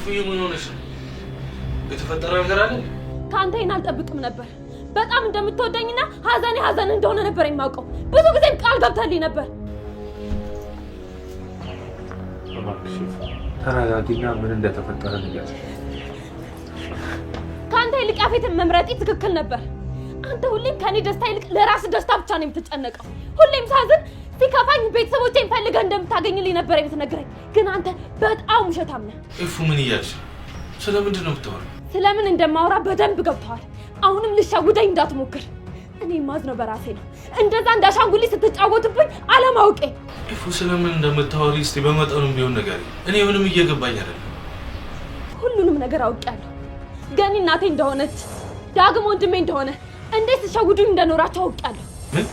እፉዬ ምን ሆነሽ ነው? የተፈጠረ ነገር አለ? ካንተ ይሄን አልጠብቅም ነበር። በጣም እንደምትወደኝና ሀዘኔ ሀዘን እንደሆነ ነበር የማውቀው። ብዙ ጊዜ ቃል ገብተልኝ ነበር። ተረጋጊና ምን እንደተፈጠረ ንገር። ካንተ ይልቅ ያፌትን መምረጤ ትክክል ነበር። አንተ ሁሌም ከኔ ደስታ ይልቅ ለራስ ደስታ ብቻ ነው የምትጨነቀው። ሁሌም ሳዝን ሲከፋኝ ቤተሰቦቼን ፈልገህ እንደምታገኝልኝ ነበር የምትነግረኝ። ግን አንተ በጣም ውሸታም ነህ። እፉ ምን እያልሽ? ስለምንድን ነው የምታወራው? ስለምን እንደማወራ በደንብ ገብቶሃል። አሁንም ልሸውደኝ እንዳትሞክር። እኔ ማዝነው በራሴ ነው። እንደዛ እንዳሻንጉሊት ስትጫወትብኝ አለማውቄ። እፉ ስለምን እንደምታወሪ እስቲ በመጠኑም ቢሆን ነገር እኔ ምንም እየገባኝ አይደለም። ሁሉንም ነገር አውቄያለሁ። ገኒ እናቴ እንደሆነች፣ ዳግም ወንድሜ እንደሆነ፣ እንዴት ሲሸውዱኝ እንደኖራቸው አውቄያለሁ። ምን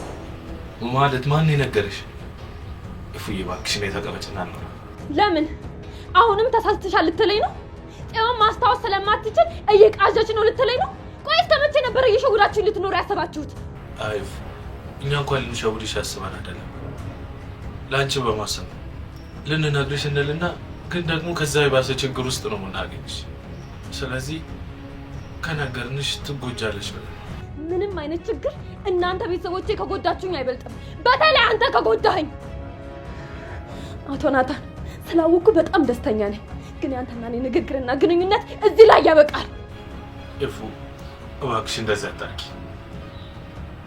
ማለት? ማን የነገረሽ? እፉዬ እባክሽ ነይ ተቀመጭና ነው። ለምን አሁንም ተሳስተሻል ልትለኝ ነው? ጽዮን ማስታወስ ስለማትችል እየቃዠች ነው ልትለኝ ነው? ቆይ እስከ መቼ ነበር እየሸውዳችሁ ልትኖሩ ያሰባችሁት? አይ እኛ እንኳን ልንሸውድሽ ያስበን አይደለም፣ ለአንቺ በማሰብ ልንነግርሽ እንልና ግን ደግሞ ከዛ የባሰ ችግር ውስጥ ነው የምናገኝሽ። ስለዚህ ከነገርንሽ ትጎጃለሽ ብለን። ምንም አይነት ችግር እናንተ ቤተሰቦቼ ከጎዳችሁኝ አይበልጥም። በተለይ አንተ ከጎዳኸኝ። አቶ ናታን ስላወቅኩ በጣም ደስተኛ ነኝ። ግን ያንተና እኔ ንግግርና ግንኙነት እዚህ ላይ ያበቃል። እፉ እባክሽ እንደዛ አታርጊ።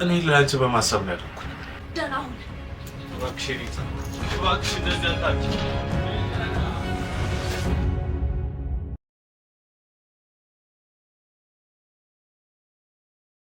እኔ ለአንቺ በማሰብ ነው ያደረኩት። ደህና ሁን እባክሽ። እባክሽ እንደዛ አታርጊ።